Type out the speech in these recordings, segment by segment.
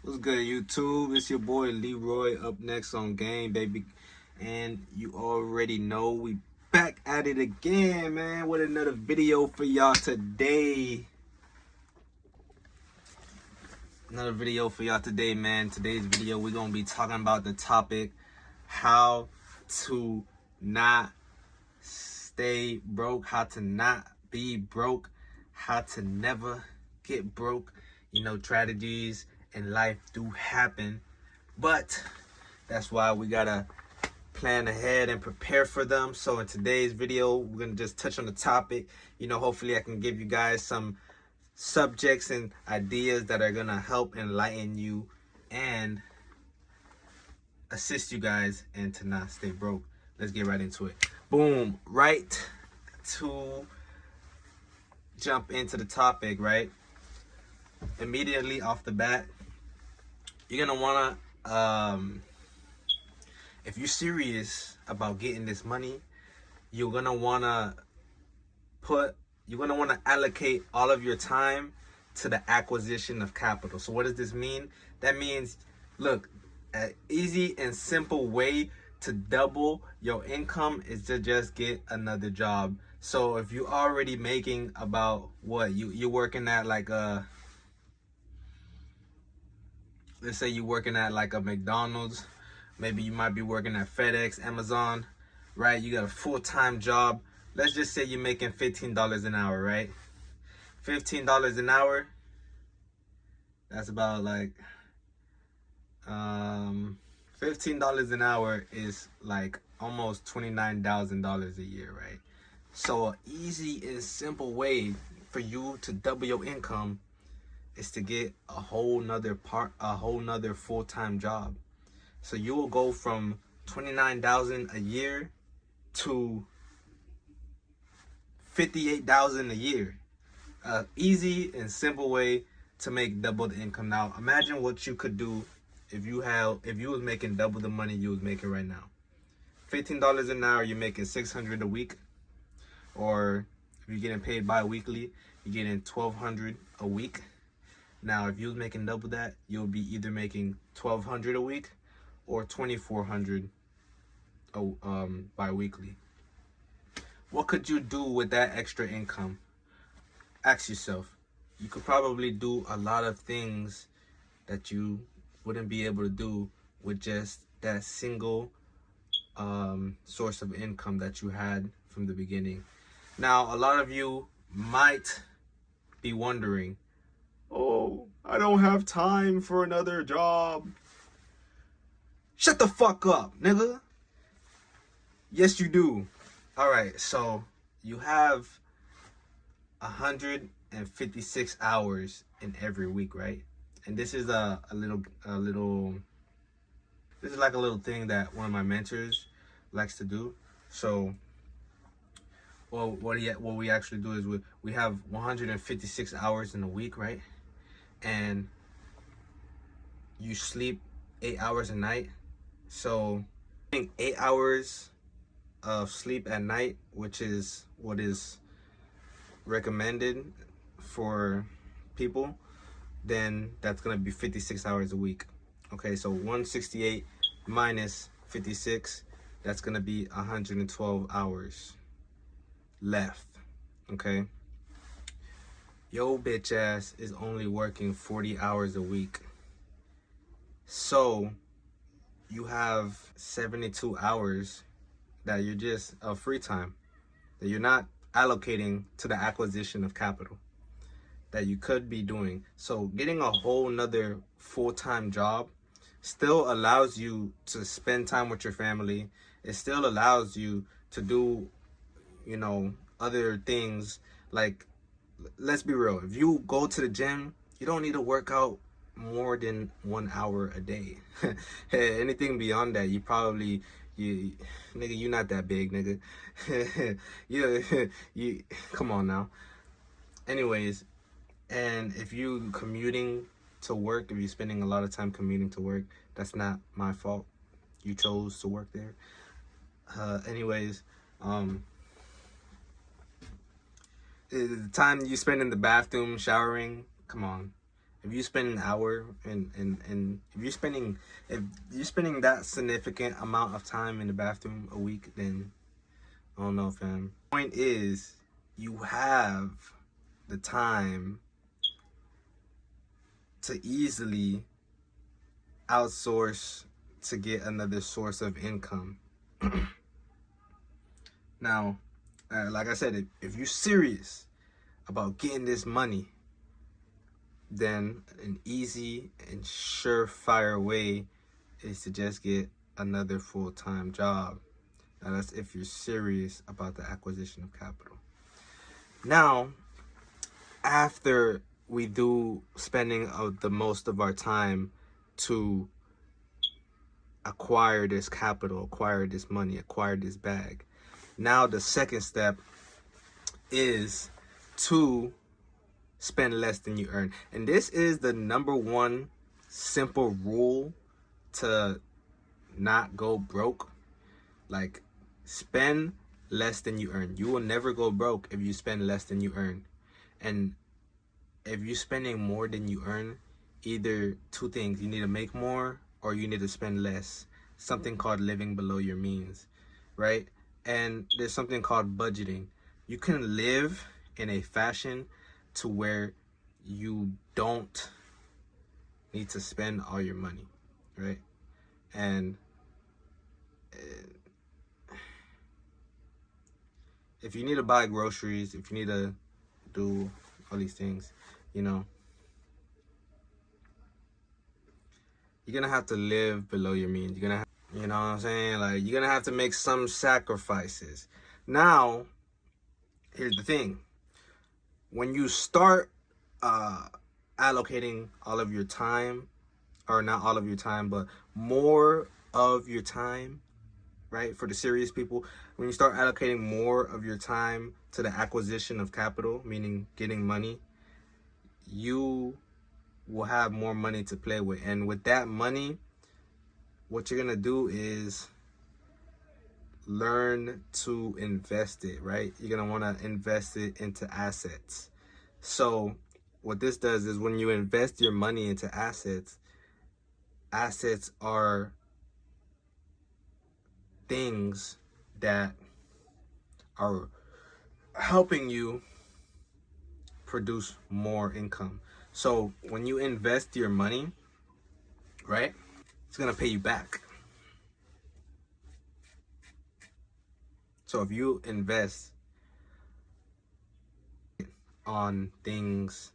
What's good, YouTube? It's your boy Leroy up next on Game, baby. And you already know we back at it again, man, with another video for y'all today. Man. Today's video, we're going to be talking about the topic, how to not stay broke, how to not be broke, how to never get broke. You know, tragedies in life do happen, but that's why we gotta plan ahead and prepare for them. So in today's video, we're gonna just touch on the topic. You know, hopefully I can give you guys some subjects and ideas that are gonna help enlighten you and assist you guys and to not stay broke. Let's get right into it. Boom. Right to jump into the topic, right? Immediately off the bat, you're gonna wanna if you're serious about getting this money, you're gonna wanna allocate all of your time to the acquisition of capital. So what does this mean? That means, look, an easy and simple way to double your income is to just get another job. So if you're already making about what you're working at, like let's say you're working at like a McDonald's, maybe you might be working at FedEx, Amazon, right? You got a full-time job. Let's just say you're making $15 an hour, right? $15 an hour, that's about like $15 an hour is like almost $29,000 a year, right? So an easy and simple way for you to double your income is to get a whole nother full-time job. So you will go from $29,000 a year to $58,000 a year. Easy and simple way to make double the income. Now imagine what you could do if you was making double the money you was making right now. $15 an hour, you're making $600 a week, or if you're getting paid bi-weekly, you're getting $1,200 a week. Now, if you was making double that, you'll be either making $1,200 a week or $2,400 bi-weekly. What could you do with that extra income? Ask yourself. You could probably do a lot of things that you wouldn't be able to do with just that single source of income that you had from the beginning. Now, a lot of you might be wondering, oh, I don't have time for another job. Shut the fuck up, nigga. Yes, you do. All right, so you have 156 hours in every week, right? And this is a little this is like a little thing that one of my mentors likes to do. So what we actually do is we have 156 hours in a week, right? And you sleep 8 hours a night. So 8 hours of sleep at night, which is what is recommended for people, then that's gonna be 56 hours a week. Okay, so 168 minus 56, that's gonna be 112 hours left. Okay, yo bitch ass is only working 40 hours a week. So you have 72 hours that you're just free time that you're not allocating to the acquisition of capital that you could be doing. So getting a whole nother full-time job still allows you to spend time with your family. It still allows you to do, you know, other things. Like, let's be real, if you go to the gym, you don't need to work out more than 1 hour a day. Anything beyond that, nigga, you not that big, nigga. you come on now. Anyways, and if you commuting to work, if you're spending a lot of time commuting to work, that's not my fault. You chose to work there. Anyways, the time you spend in the bathroom showering, come on. If you spend an hour and if you're spending that significant amount of time in the bathroom a week, then I don't know, fam. Point is, you have the time to easily outsource to get another source of income. Now, like I said, if you're serious about getting this money, then an easy and surefire way is to just get another full-time job. Now, that's if you're serious about the acquisition of capital. Now, after we do spending of the most of our time to acquire this capital, acquire this money, acquire this bag, now the second step is to spend less than you earn. And this is the number one simple rule to not go broke. Like, spend less than you earn. You will never go broke if you spend less than you earn. And if you're spending more than you earn, either two things: you need to make more or you need to spend less. Something called living below your means, right? And there's something called budgeting. You can live in a fashion to where you don't need to spend all your money, right? And if you need to buy groceries, if you need to do all these things, you know, you're gonna have to live below your means. You're gonna have, you know what I'm saying? Like, you're gonna have to make some sacrifices. Now, here's the thing. When you start allocating all of your time, or not all of your time, but more of your time, right? For the serious people, when you start allocating more of your time to the acquisition of capital, meaning getting money, you will have more money to play with. And with that money, what you're gonna do is learn to invest it, right? You're gonna want to invest it into assets. So what this does is, when you invest your money into assets, assets are things that are helping you produce more income. So when you invest your money, right, it's gonna pay you back. So if you invest on things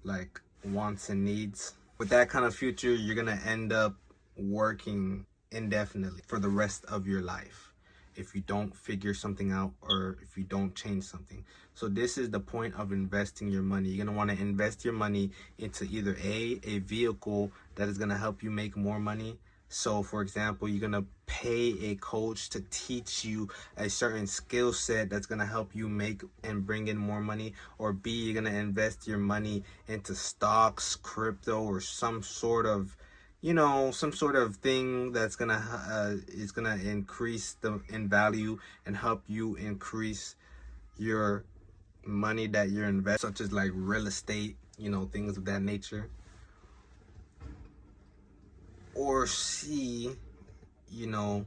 like wants and needs, with that kind of future, you're gonna end up working indefinitely for the rest of your life if you don't figure something out or if you don't change something. So this is the point of investing your money. You're gonna want to invest your money into either a vehicle that is gonna help you make more money. So for example, you're gonna pay a coach to teach you a certain skill set that's gonna help you make and bring in more money. Or B, you're gonna invest your money into stocks, crypto, or some sort of, you know, some sort of thing that's gonna is gonna increase in value and help you increase your money that you're investing, such as like real estate, you know, things of that nature. Or C, you know,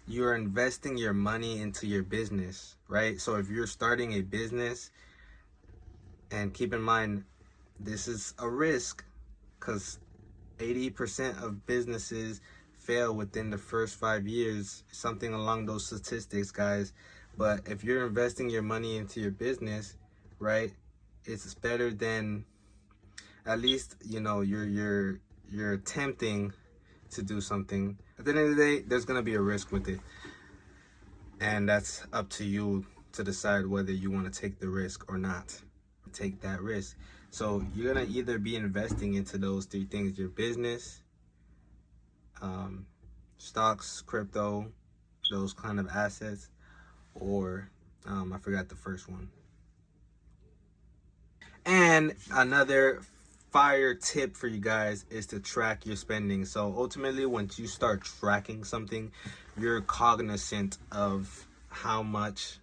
you're investing your money into your business, right? So if you're starting a business, and keep in mind, this is a risk, because 80% of businesses fail within the first 5 years, something along those statistics, guys. But if you're investing your money into your business, right, it's better than, at least, you know, you're attempting to do something. At the end of the day, there's gonna be a risk with it, and that's up to you to decide whether you want to take the risk or not. Take that risk. So you're gonna either be investing into those three things: your business, stocks, crypto, those kind of assets, or I forgot the first one. And another fire tip for you guys is to track your spending. So ultimately, once you start tracking something, you're cognizant of how much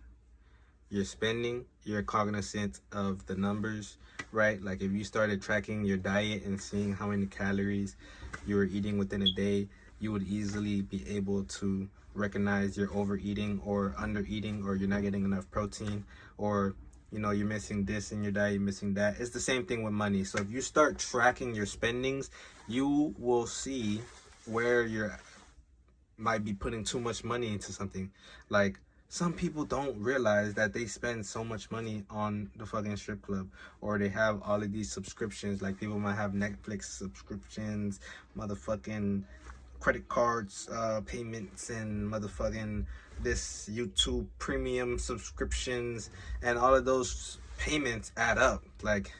you're spending, you're cognizant of the numbers, right? Like if you started tracking your diet and seeing how many calories you were eating within a day, you would easily be able to recognize you're overeating or undereating, or you're not getting enough protein, or you're missing this in your diet, you're missing that. It's the same thing with money. So if you start tracking your spendings, you will see where you're might be putting too much money into something. Like some people don't realize that they spend so much money on the fucking strip club, or they have all of these subscriptions. Like people might have Netflix subscriptions, motherfucking credit cards, payments, and motherfucking this YouTube premium subscriptions, and all of those payments add up. Like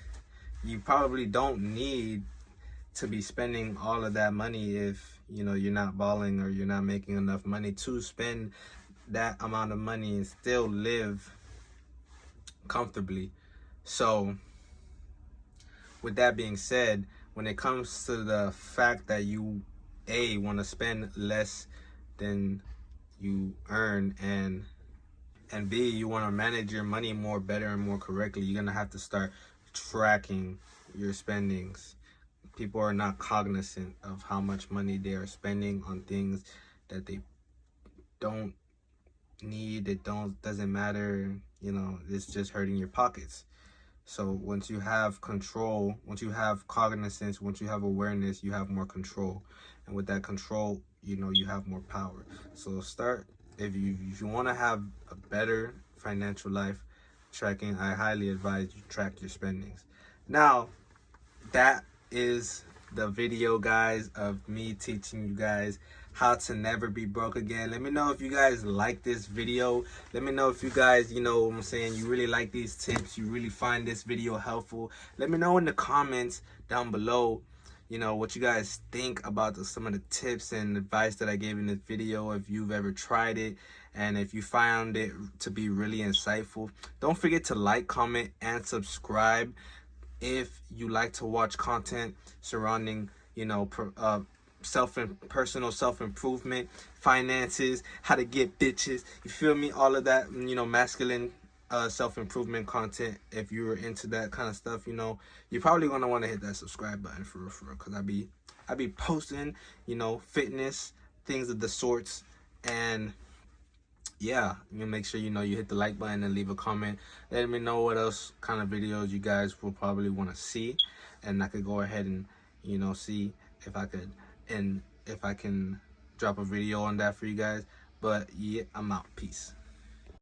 you probably don't need to be spending all of that money if you're not balling, or you're not making enough money to spend that amount of money and still live comfortably. So with that being said, when it comes to the fact that you want to spend less than you earn, and B, you want to manage your money more better and more correctly, you're gonna have to start tracking your spendings. People are not cognizant of how much money they are spending on things that they don't need. Doesn't matter. It's just hurting your pockets. So once you have control, once you have cognizance, once you have awareness, you have more control. And with that control, you have more power. So start, if you want to have a better financial life, tracking, I highly advise you track your spendings. Now, that is the video, guys, of me teaching you guys how to never be broke again. Let me know if you guys like this video. Let me know if you guys, what I'm saying, you really like these tips, you really find this video helpful. Let me know in the comments down below, what you guys think about some of the tips and advice that I gave in this video, if you've ever tried it, and if you found it to be really insightful. Don't forget to like, comment, and subscribe if you like to watch content surrounding, personal self-improvement, finances, how to get bitches, you feel me, all of that, masculine self-improvement content. If you're into that kind of stuff, you're probably gonna want to hit that subscribe button for real, because I be posting, fitness, things of the sorts. And yeah, make sure you hit the like button and leave a comment. Let me know what else kind of videos you guys will probably want to see, and I could go ahead and see if I can drop a video on that for you guys. But yeah, I'm out. Peace.